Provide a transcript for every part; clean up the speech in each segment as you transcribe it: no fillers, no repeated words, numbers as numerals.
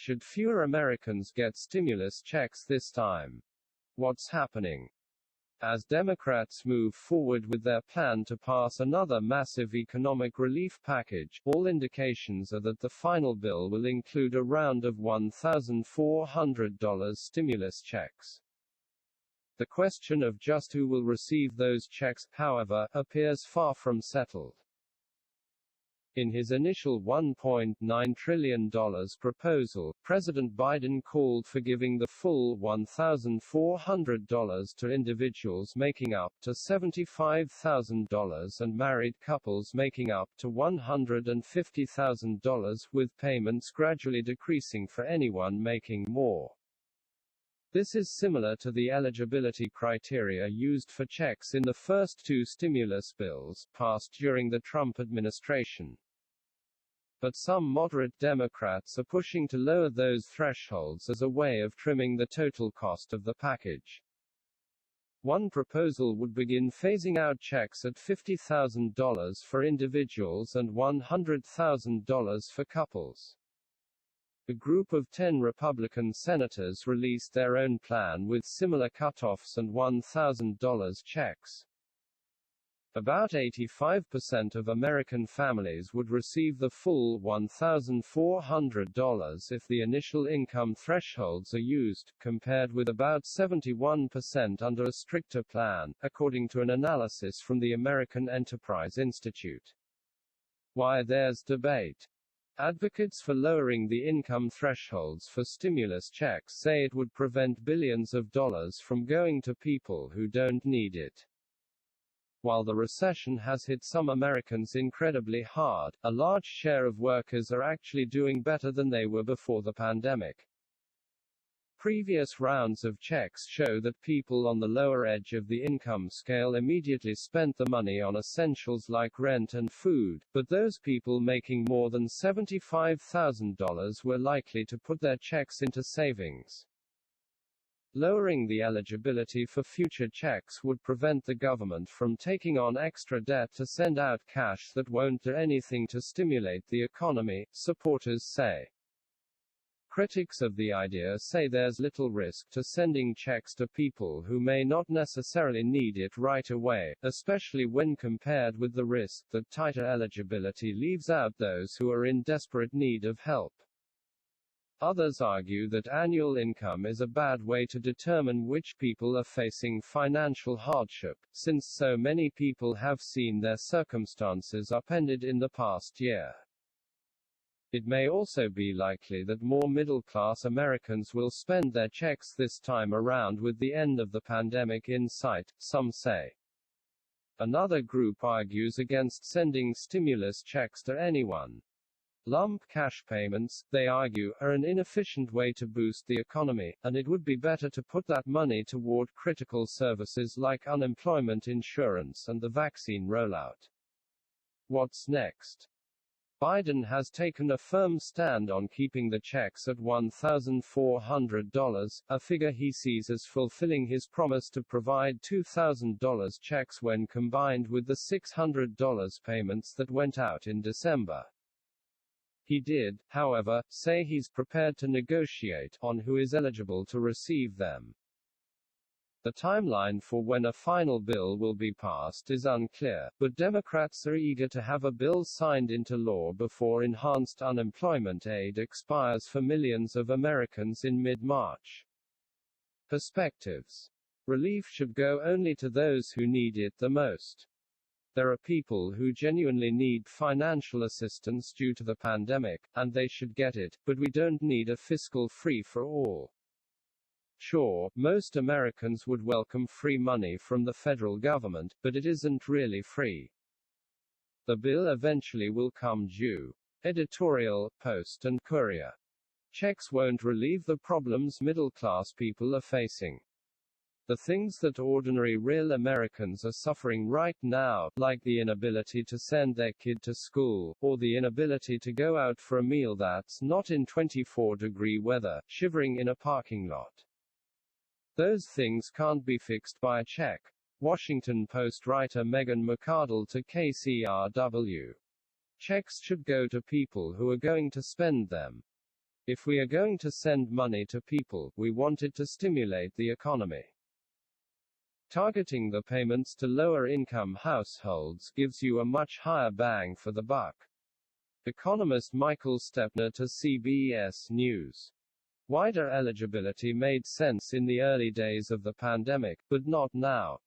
Should fewer Americans get stimulus checks this time? What's happening? As Democrats move forward with their plan to pass another massive economic relief package, all indications are that the final bill will include a round of $1,400 stimulus checks. The question of just who will receive those checks, however, appears far from settled. In his initial $1.9 trillion proposal, President Biden called for giving the full $1,400 to individuals making up to $75,000 and married couples making up to $150,000, with payments gradually decreasing for anyone making more. This is similar to the eligibility criteria used for checks in the first two stimulus bills, passed during the Trump administration. But some moderate Democrats are pushing to lower those thresholds as a way of trimming the total cost of the package. One proposal would begin phasing out checks at $50,000 for individuals and $100,000 for couples. A group of 10 Republican senators released their own plan with similar cutoffs and $1,000 checks. About 85% of American families would receive the full $1,400 if the initial income thresholds are used, compared with about 71% under a stricter plan, according to an analysis from the American Enterprise Institute. Why there's debate. Advocates for lowering the income thresholds for stimulus checks say it would prevent billions of dollars from going to people who don't need it. While the recession has hit some Americans incredibly hard, a large share of workers are actually doing better than they were before the pandemic. Previous rounds of checks show that people on the lower edge of the income scale immediately spent the money on essentials like rent and food, but those people making more than $75,000 were likely to put their checks into savings. Lowering the eligibility for future checks would prevent the government from taking on extra debt to send out cash that won't do anything to stimulate the economy, supporters say. Critics of the idea say there's little risk to sending checks to people who may not necessarily need it right away, especially when compared with the risk that tighter eligibility leaves out those who are in desperate need of help. Others argue that annual income is a bad way to determine which people are facing financial hardship, since so many people have seen their circumstances upended in the past year. It may also be likely that more middle-class Americans will spend their checks this time around with the end of the pandemic in sight, some say. Another group argues against sending stimulus checks to anyone. Lump cash payments, they argue, are an inefficient way to boost the economy, and it would be better to put that money toward critical services like unemployment insurance and the vaccine rollout. What's next? Biden has taken a firm stand on keeping the checks at $1,400, a figure he sees as fulfilling his promise to provide $2,000 checks when combined with the $600 payments that went out in December. He did, however, say he's prepared to negotiate on who is eligible to receive them. The timeline for when a final bill will be passed is unclear, but Democrats are eager to have a bill signed into law before enhanced unemployment aid expires for millions of Americans in mid-March. Perspectives. Relief should go only to those who need it the most. There are people who genuinely need financial assistance due to the pandemic, and they should get it, but we don't need a fiscal free-for-all. Sure, most Americans would welcome free money from the federal government, but it isn't really free. The bill eventually will come due. Editorial, Post and Courier. Checks won't relieve the problems middle-class people are facing. The things that ordinary real Americans are suffering right now, like the inability to send their kid to school, or the inability to go out for a meal that's not in 24-degree weather, shivering in a parking lot. Those things can't be fixed by a check. Washington Post writer Megan McArdle to KCRW. Checks should go to people who are going to spend them. If we are going to send money to people, we want it to stimulate the economy. Targeting the payments to lower-income households gives you a much higher bang for the buck. Economist Michael Stepner to CBS News. Wider eligibility made sense in the early days of the pandemic, but not now.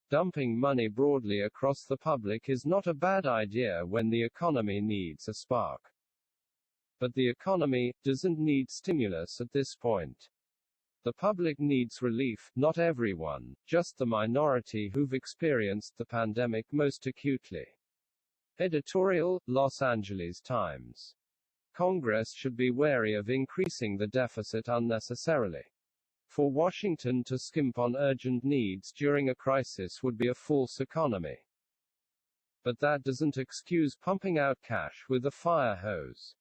Dumping money broadly across the public is not a bad idea when the economy needs a spark. But the economy doesn't need stimulus at this point. The public needs relief, not everyone, just the minority who've experienced the pandemic most acutely. Editorial, Los Angeles Times. Congress should be wary of increasing the deficit unnecessarily. For Washington to skimp on urgent needs during a crisis would be a false economy. But that doesn't excuse pumping out cash with a fire hose.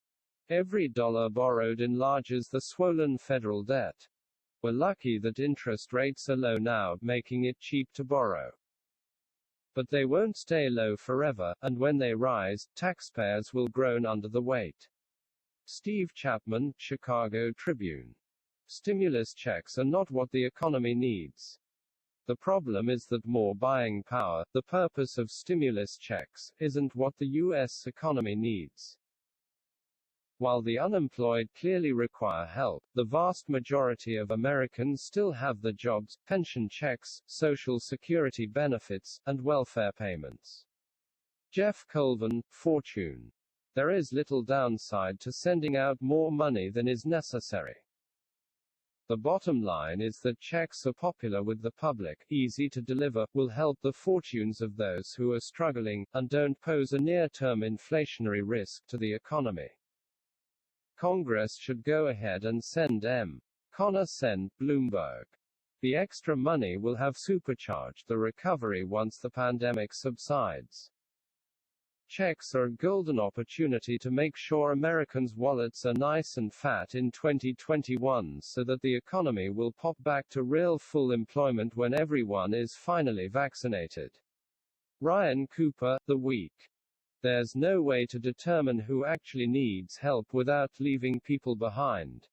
Every dollar borrowed enlarges the swollen federal debt. We're lucky that interest rates are low now, making it cheap to borrow. But they won't stay low forever, and when they rise, taxpayers will groan under the weight. Steve Chapman, Chicago Tribune. Stimulus checks are not what the economy needs. The problem is that more buying power, the purpose of stimulus checks, isn't what the U.S. economy needs. While the unemployed clearly require help, the vast majority of Americans still have the jobs, pension checks, Social Security benefits, and welfare payments. Jeff Colvin, Fortune. There is little downside to sending out more money than is necessary. The bottom line is that checks are popular with the public, easy to deliver, will help the fortunes of those who are struggling, and don't pose a near-term inflationary risk to the economy. Congress should go ahead and send M. Connor send, Bloomberg. The extra money will have supercharged the recovery once the pandemic subsides. Checks are a golden opportunity to make sure Americans' wallets are nice and fat in 2021 so that the economy will pop back to real full employment when everyone is finally vaccinated. Ryan Cooper, The Week. There's no way to determine who actually needs help without leaving people behind.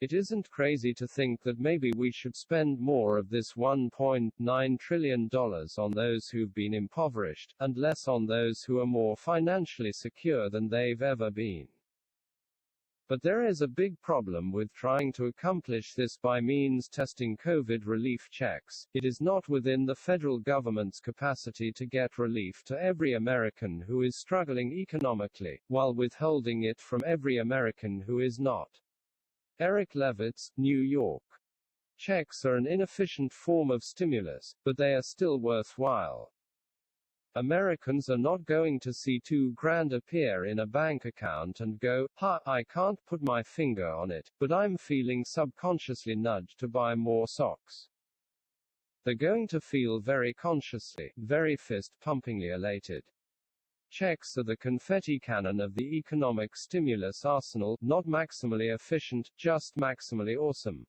It isn't crazy to think that maybe we should spend more of this $1.9 trillion on those who've been impoverished, and less on those who are more financially secure than they've ever been. But there is a big problem with trying to accomplish this by means testing COVID relief checks. It is not within the federal government's capacity to get relief to every American who is struggling economically, while withholding it from every American who is not. Eric Levitz, New York. Checks are an inefficient form of stimulus, but they are still worthwhile. Americans are not going to see $2,000 appear in a bank account and go, "Ha, I can't put my finger on it, but I'm feeling subconsciously nudged to buy more socks." They're going to feel very consciously, very fist-pumpingly elated. Checks are the confetti cannon of the economic stimulus arsenal, not maximally efficient, just maximally awesome.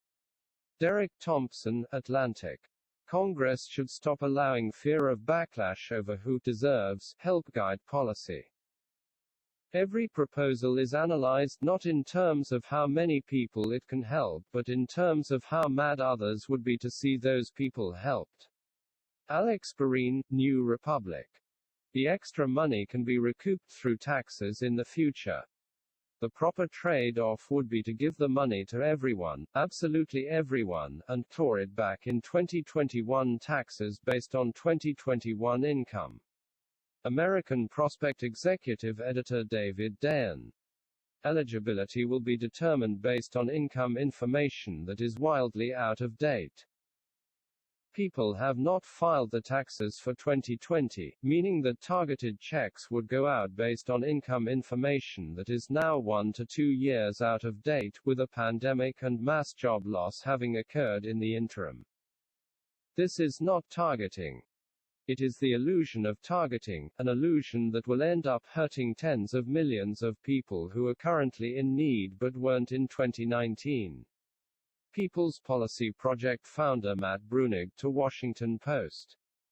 Derek Thompson, Atlantic. Congress should stop allowing fear of backlash over who deserves help guide policy. Every proposal is analyzed not in terms of how many people it can help, but in terms of how mad others would be to see those people helped. Alex Perrine, New Republic. The extra money can be recouped through taxes in the future. The proper trade-off would be to give the money to everyone, absolutely everyone, and claw it back in 2021 taxes based on 2021 income. American Prospect Executive Editor David Dayen. Eligibility will be determined based on income information that is wildly out of date. People have not filed the taxes for 2020, meaning that targeted checks would go out based on income information that is now 1 to 2 years out of date, with a pandemic and mass job loss having occurred in the interim. This is not targeting. It is the illusion of targeting, an illusion that will end up hurting tens of millions of people who are currently in need but weren't in 2019. People's Policy Project founder Matt Bruenig to Washington Post.